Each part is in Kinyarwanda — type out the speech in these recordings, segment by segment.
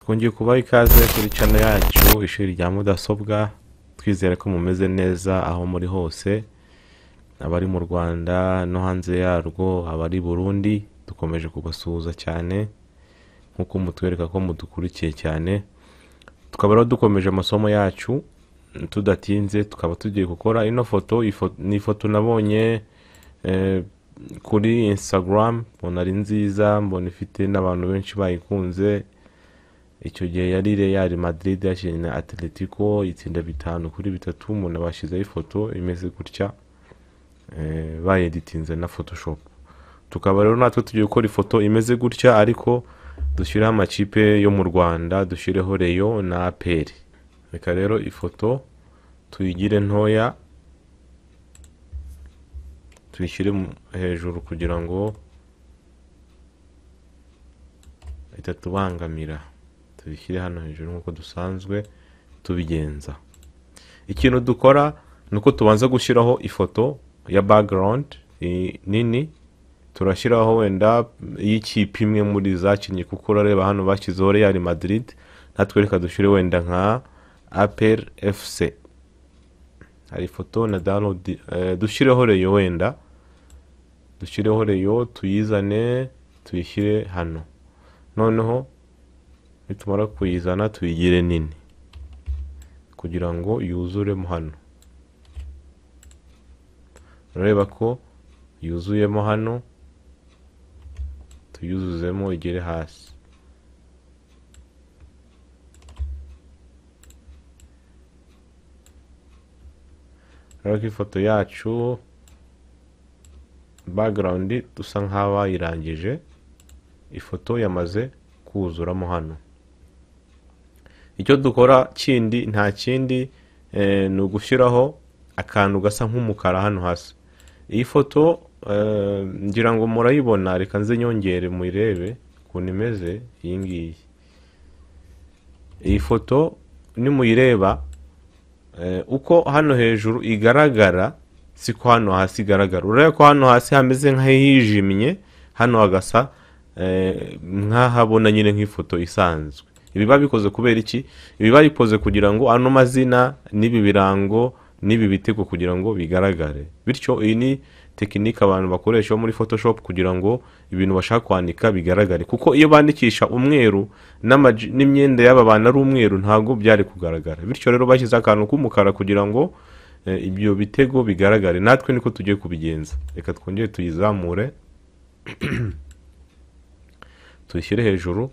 Twongeye kubaha ikaze kuri channel yacu ishuri rya mudasobwa. Twizere ko mumeze neza aho muri hose, abari mu Rwanda no hanze yarwo, abari Burundi. Dukomeje kubasuhuza cyane nkuko mutwereka ko mudukurikiye cyane. Tukaba dukomeje amasomo yacu tudatinze, tukaba tugiye gukora ino foto. Ni foto nabonye kuri Instagram, mbona ari nziza, mbona ifite n'abantu benshi bayikunze. Icyo gihe yari Real Madrid yashinye na Atletico, itsinda 5-3. Umuntu abashizeho ifoto imeze gutya, bayeditinze na Photoshop. Tukaba rero natwe tugiye gukora ifoto imeze gutya, ariko dushyiraho amakipe yo mu Rwanda, dushyireho Rayon na APR. Reka rero ifoto tuyigire ntoya, tuyishyire hejuru kugira ngo itatubangamira. Tuyishyire hano hejuru nkuko dusanzwe tubigenza. Ikintu dukora nuko tubanza gushyiraho ifoto ya background nini. Turashyiraho wenda y'ikipe imwe muri zakinye, kuko urareba hano bashyizeho Real Madrid, natwe reka dushyire wenda nka APR FC. Hari ifoto na download, dushyireho Rayon, wenda dushyireho Rayon, tuyizane tuyishyire hano. Noneho nitumara kuyizana tuyigire nini kugira ngo yuzuremo hano. Urareba ko yuzuyemo hano, tuyuzuzemo igere hasi. Rero ifoto yacu background dusa nk'abayirangije, ifoto yamaze kuzuramo hano. Icyo dukora kindi nta kindi ni ugushyiraho akantu gasa nk'umukara hano hasi. Iyi foto ngira ngo murayibona, reka nze nyongere muyirebe ukuntu imeze. Iyi ngiyi, iyi foto nimuyireba uko hano hejuru igaragara siko hano hasi igaragara. Urabona ko hano hasi hameze nk'ahijimye, hano hagasa nk'ahabona nyine nk'ifoto isanzwe. Ibi babikoze kubera iki? Ibi babikoze kugira ngo ano mazina n'ibi birango n'ibi bitego kugira ngo bigaragare. Bityo iyi ni tekinike abantu bakoresha muri Photoshop kugira ngo ibintu bashaka kwandika bigaragare, kuko iyo bandikisha umweru n'imyenda y'aba bantu ari umweru ntago byari kugaragara. Bityo rero bashyize akantu k'umukara kugira ngo ibyo bitego bigaragare. Natwe niko tugiye kubigenza. Reka twongere tuyizamure tuyishyire hejuru.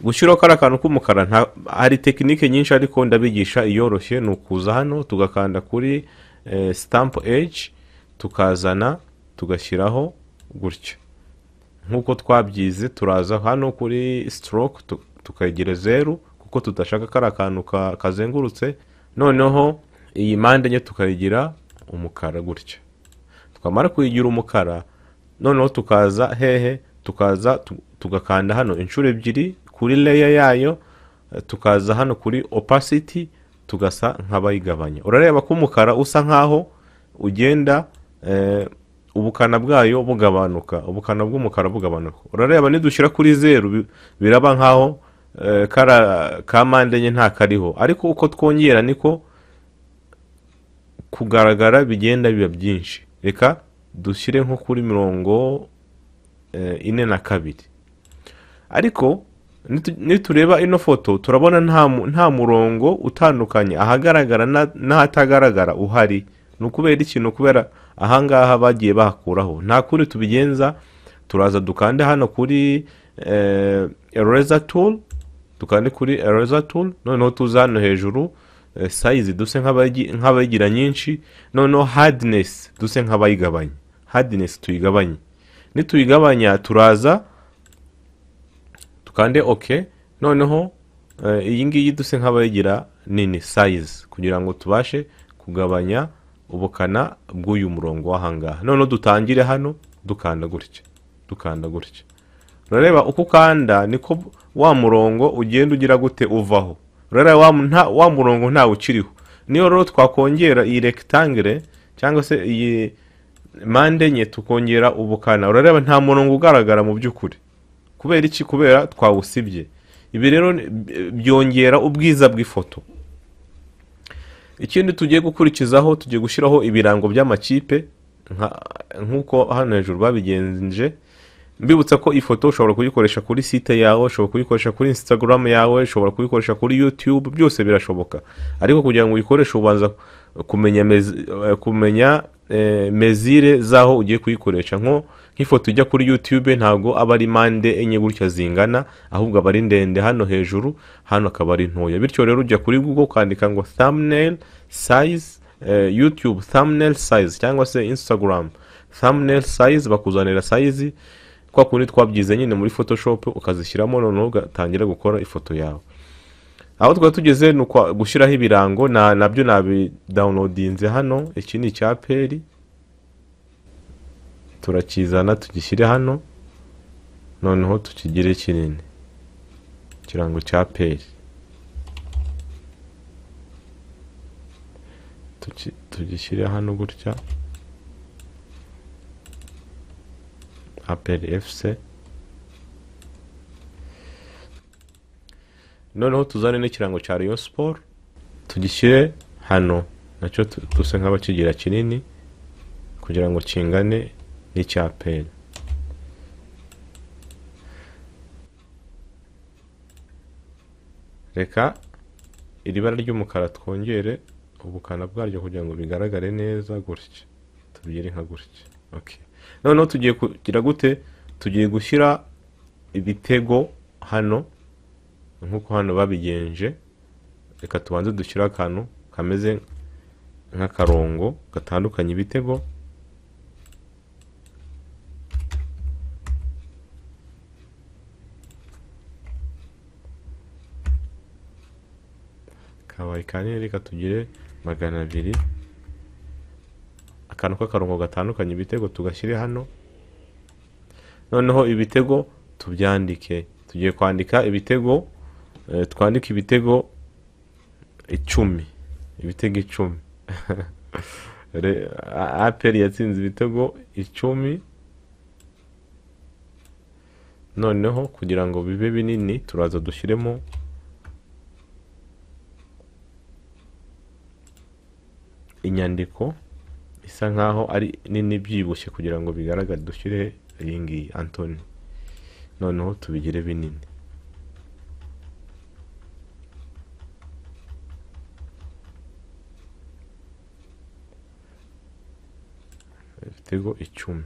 Gushyiraho kari akantu k'umukara hari tekinike nyinshi, ariko ndabigisha iyoroshye. Ni ukuza hano tugakanda kuri stamp edge, tukazana tugashyiraho gutya nkuko twabyize. Turaza hano kuri stroke tukayigira 0, kuko tudashaka kari akantu kazengurutse. Noneho iyi mpande enye tukayigira umukara gutya. Twamara kuyigira umukara, noneho tukaza hehe, tukaza tugakanda hano inshuro ebyiri kuri layer yayo, tukaza hano kuri opacity, tugasa nk'abayigabanya. Urareba ko umukara usa nkaho ugenda ubukana bwayo bugabanuka, ubukana bw'umukara bugabanuka. Urareba nidushyira kuri 0 biraba nkaho ka mpande enye nta kariho, ariko uko twongera niko kugaragara bigenda biba byinshi. Reka dushyire nko kuri 42. Ariko nitureba ino foto turabona nta murongo utandukanye ahagaragara n'ahatagaragara uhari. Nukubera ikintu, kubera ahangaha bagiye bahakuraho. Nta kuri tubigenza, turaza dukande hano kuri eraser tool, dukande kuri eraser tool. Noneho tuza hano hejuru size duse nk'abayigira nyinshi. Noneho hardness duse nk'abayigabanya. Hardness tuyigabanye. Nituyigabanya turaza tukande OK. Noneho iyi ngiyi duse nk'abayigira nini size, kugira ngo tubashe kugabanya ubukana bw'uyu murongo w'ahangaha. Noneho dutangire hano dukanda gutya, dukanda gutya. Urareba uko kanda niko wa murongo ugenda ugira gute uvaho. Urareba wa murongo nta ukiriho. Niyo rero twakongera iyi rectangle cyangwa se iyi mpande enye tukongera ubukana. Urareba nta murongo ugaragara mu by'ukuri. Kubera iki? Kubera twawusibye. ibi rero byongera ubwiza bw'ifoto. Ikindi tugiye gukurikizaho, tugiye gushyiraho ibirango by'amakipe nk'uko hano hejuru babigenje. Mbibutsa ko ifoto ushobora kuyikoresha kuri site yawe, ushobora kuyikoresha kuri Instagram yawe, ushobora kuyikoresha kuri YouTube, byose birashoboka. Ariko kugira ngo uyikoreshe ubanza kumenya mezire zaho ugiye kuyikoresha. Nk'ifoto ijya kuri YouTube ntabwo aba ari mande enye gutya zingana, ahubwo aba ari ndende hano hejuru, hano akaba ari ntoya. Bityo rero ujya kuri Google ukandika ngo thumbnail size, YouTube thumbnail size cyangwa se Instagram thumbnail size, bakuzanira size kwa kundi twabyize nyine muri Photoshop, ukazishyiramo noneho ugatangira gukora ifoto yawe. Aho twari tugeze ni gushyiraho ibirango, nabyo nabi downloadinze hano. Iki ni icyaperi, turakizana tugishyire hano, noneho tukigire kinini, ikirango cya peri tugishyire hano gutya, aperi FC. Noneho tuzane n'ikirango cya Rayon Sport tugishyire hano, nacyo tuse nk'abakigira kinini kugira ngo kingane n'icyaperi. Reka iri bara ry'umukara twongere ubukana bwaryo kugira ngo bigaragare neza gutya, tubigire nka gutya. Okay. Noneho tugiye kugira gute? Tugiye gushyira ibitego hano nk'uko hano babigenje. Reka tubanze dushyira akantu kameze nk'akarongo gatandukanye ibitego. Kabaye kanini, reka tugire 200. Akantu k'akarongo gatandukanye ibitego tugashyire hano. Noneho ibitego tubyandike, tugiye kwandika ibitego, twandika ibitego 10, ibitego 10. Aperi yatsinze ibitego 10. Noneho kugira ngo bibe binini turaza dushyiremo inyandiko isa nkaho ari nini byibushye kugira ngo bigaragare. Dushyire iyi ngiyi Anthony, noneho tubigire binini. Ibitego 10.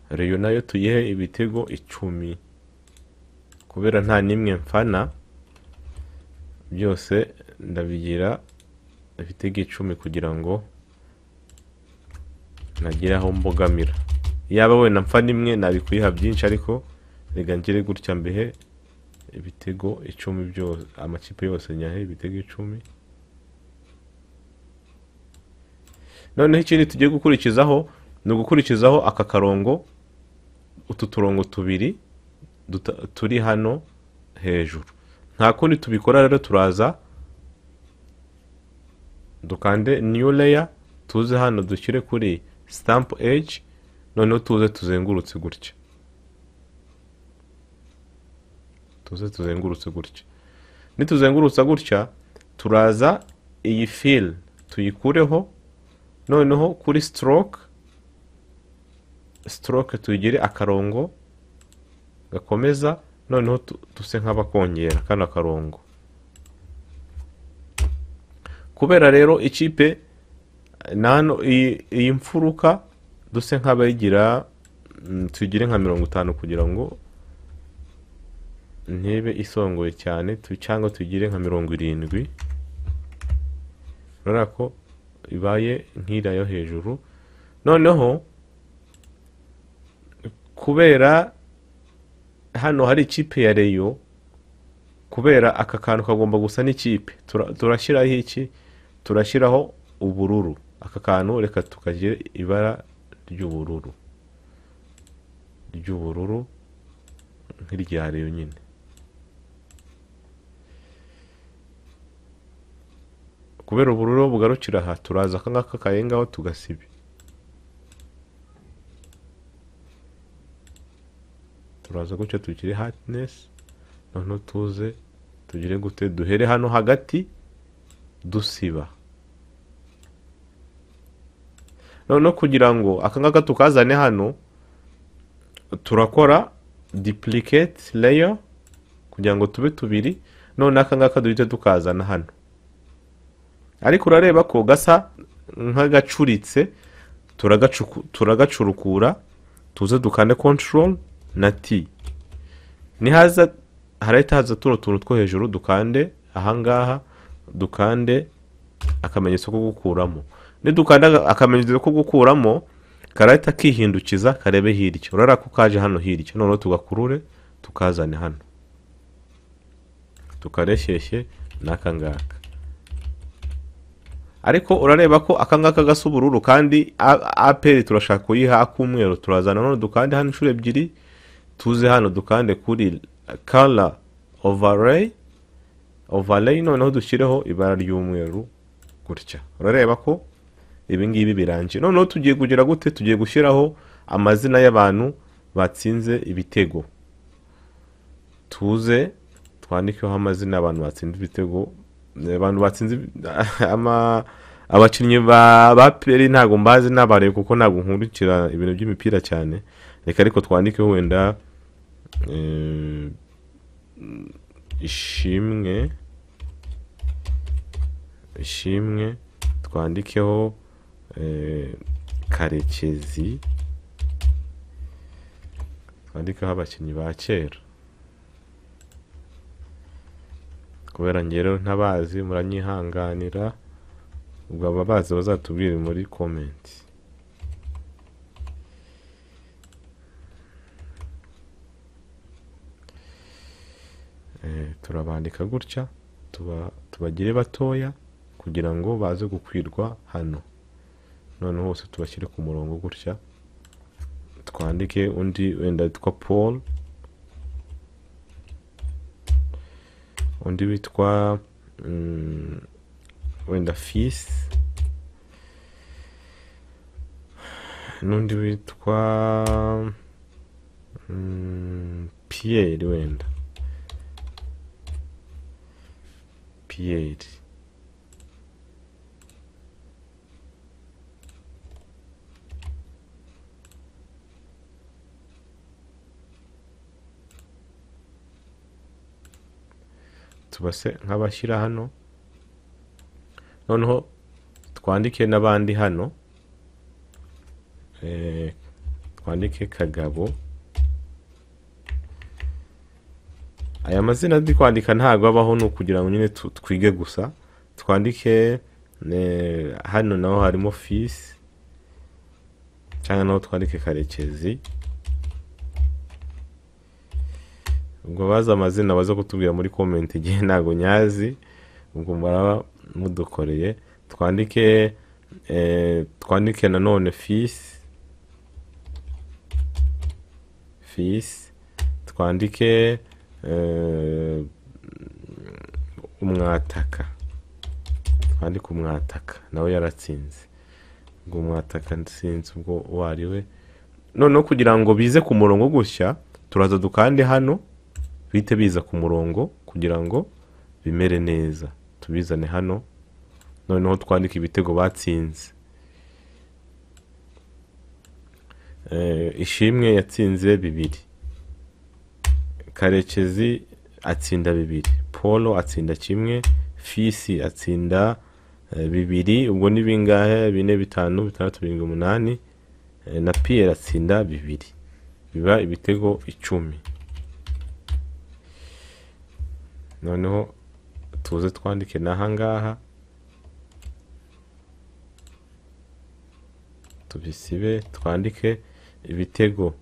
Rayon nayo tuyihe ibitego 10 kubera nta nimwe mfana, byose ndabigira ibitego 10 kugira ngo nagira aho mbogamira. Yaba wenda mfa nimwe nabikuyiha byinshi, ariko rega ngire gutya mbehe ibitego 10 byose, amakipe yose nyahe ibitego 10. Noneho ikindi tugiye gukurikizaho ni ugukurikizaho aka karongo, utu turongo tubiri turi hano hejuru. Nta kundi tubikora rero, turaza dukande new layer, tuze hano dushyire kuri stamp edge, noneho tuze tuzengurutse gutya, nituzengurutsa gutya turaza iyi fill tuyikureho. Noneho kuri stroke tuyigire akarongo gakomeza, noneho tuse nk'abakongera kana karongo. Kubera rero ikipe nano iyi mfuruka duse nk'abayigira, tugire nka 50 kugira ngo ntebe isongoye cyane, cyangwa tugire nka 70. Urabona ko ibaye nk'ira yo hejuru. Noneho kubera hano hari ikipe ya Rayon, kubera aka kantu kagomba gusa n'ikipe, turashyiraho iki? Turashyiraho ubururu. Aka kantu reka tukagire ibara ry'ubururu nk'irya Rayon nyine. Kubera ubururu bugarukira aha, turaza akangaka kayengaho tugasibe. turaza gutya tugire hardness, noneho tuze tugire gute, duhere hano hagati dusiba. Noneho kugira ngo akangaka tukazane hano, turakora duplicate layer kugira ngo tube tubiri, none akangaka duhite tukazana hano. Ariko urareba ko gasa nk'agacuritse, turagacurukura, tuze dukande control na T. Nihaza harahita haza tuno tuntu two hejuru, dukande ahangaha, dukande akamenyetso ko gukuramo. Ni dukanda akamenyetso ko gukuramo, karahita kihindukiza karebe hirya. Urara ko kaje hano hirya, noneho tugakurure tukazane hano, tukareshyeshye n'akangaka. Ariko urareba ko akangaka gasa ubururu, kandi aperi turashaka kuyiha akumweru. Turazana none dukande hano inshuro ebyiri, tuze hano dukande kuri color overlay, noneho dushyireho ibara ry'umweru gutya. Urareba ko ibi ngibi birangiye. Noneho tugiye kugira gute, tugiye gushyiraho amazina y'abantu batsinze ibitego. Tuze twandikeho amazina y'abantu batsinze ibitego, abantu batsinze abakinnyi ba peri ntago mbazi n'abareye kuko ntago nkurikira ibintu by'imipira cyane. Reka ariko twandikeho wenda ishimwe, twandikeho Karekezi, twandikeho abakinnyi ba kera. Kubera ngero ntabazi muranyihanganira, ubwo ababazi bazatubwire muri comment. Turabandika gutya, tubagire batoya kugira ngo baze gukwirwa hano. None hose tubashyire ku murongo gutya, twandike undi wenda witwa Paul, undi witwa wenda Fils, n'undi witwa Pierre, wenda Pierre. Tubase nk'abashyira hano, noneho twandike n'abandi hano, twandike Kagabo. Aya mazina ndi kwandika ntago abaho, no kugira ngo nyine twige gusa. Twandike hano naho harimo Fils, cyangwa naho twandike Karekezi. Ubwo baza amazina baza kutubwira muri comment, igihe ntago nyazi, ubwo mbaraba mudukoreye. Twandike nanone Fils, twandike umwataka, twandike umwataka nawe yaratsinze. Ubwo umwataka nsinzi ubwo wariwe. Noneho kugira ngo bize ku murongo gutya, turaza dukande hano bite biza ku murongo kugira ngo bimere neza. Tubizane hano, noneho twandike ibitego batsinze. Ishimwe yatsinze 2, Karekezi atsinda 2, Paul atsinda 1, Fils atsinda 2. Ubwo ni bingahe? 4, 5, 6, 7, 8. Na Pierre atsinda 2. Biba ibitego 10. Noneho tuze twandike nahangaha, tubisibe, twandike ibitego.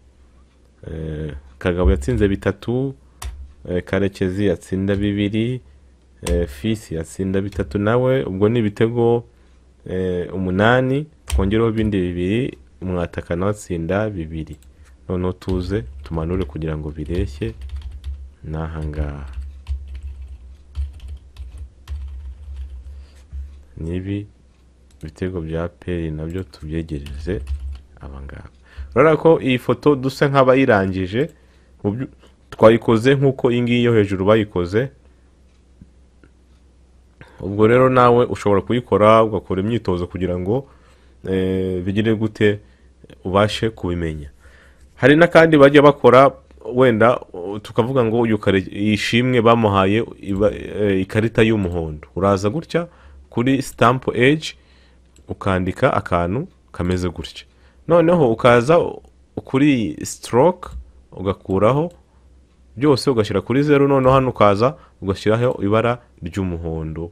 Kagabo yatsinze 3, Karekezi atsinda 2, Fils atsinda 3 nawe. Ubwo ni ibitego 8, twongereho bindi 2, umwataka nawe atsinda 2. Noneho tuze tumanure kugira ngo bireshye nahangaha. Nibi ibitego bya peri nabyo tubyegereze abangaba. Urabona ko iyi foto dusa nk'abayirangije, twayikoze nk'uko iyi ngiyi yo hejuru bayikoze. ubwo rero nawe ushobora kuyikora ugakora imyitozo kugira ngo bigire gute ubashe kubimenya. hari n'akandi bajya bakora, wenda tukavuga ngo uyu yishimwe bamuhaye ikarita y'umuhondo, uraza gutya kuri stamp edge ukandika akantu kameze gutya, noneho ukaza kuri stroke ugakuraho byose ugashyira kuri 0, noneho hano ukaza ugashyiraho ibara ry'umuhondo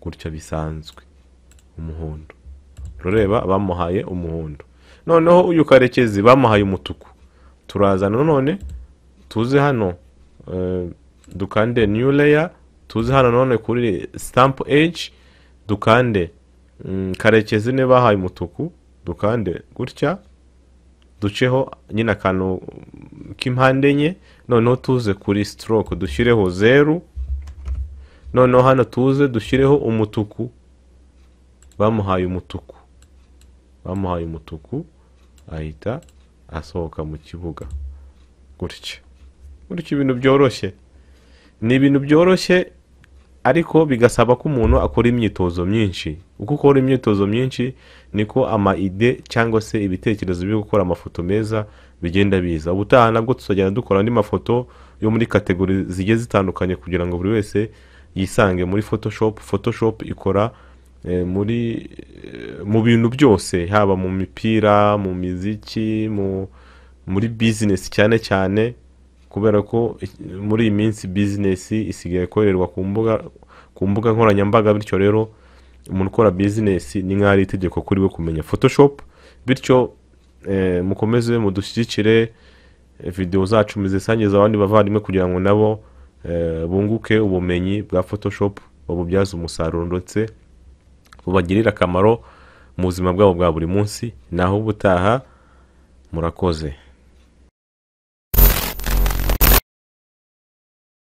gutya bisanzwe, umuhondo. Rureba bamuhaye umuhondo, noneho uyu karekezi bamuhaye umutuku. Turaza none tuze hano dukande new layer, tuze hano none kuri stamp edge dukande karekezi ne bahaye umutuku, dukande gutya duceho nyina akantu k'impande enye, noneho tuze kuri stroke dushyireho 0, noneho hano tuze dushyireho umutuku, bamuhaye umutuku, ahita asohoka mu kibuga gutya. Ibintu byoroshye, ni ibintu byoroshye, ariko bigasaba ko umuntu akora imyitozo myinshi. Uko ukora imyitozo myinshi niko ama ide cyangwa se ibitekerezo byo gukora amafoto meza bigenda biza. Ubutaha nabwo tuzagenda dukora andi mafoto yo muri kategori zigiye zitandukanye kugira ngo buri wese yisange muri Photoshop. Photoshop ikora mu bintu byose, haba mu mipira, mu miziki, muri business cyane cyane, kubera ko muri iyi minsi business isigaye ikorerwa ku mbuga nkoranyambaga. Bityo rero umuntu ukora business ni nk'ari itegeko kuri we kumenya Photoshop. Bityo mukomeze mudushyigikire, video zacu muzisangiza abandi bavandimwe kugira ngo nabo bunguke ubumenyi bwa Photoshop, babubyaze umusaruro ndetse bubagirira akamaro mu buzima bwabo bwa buri munsi. Naho ubutaha, murakoze.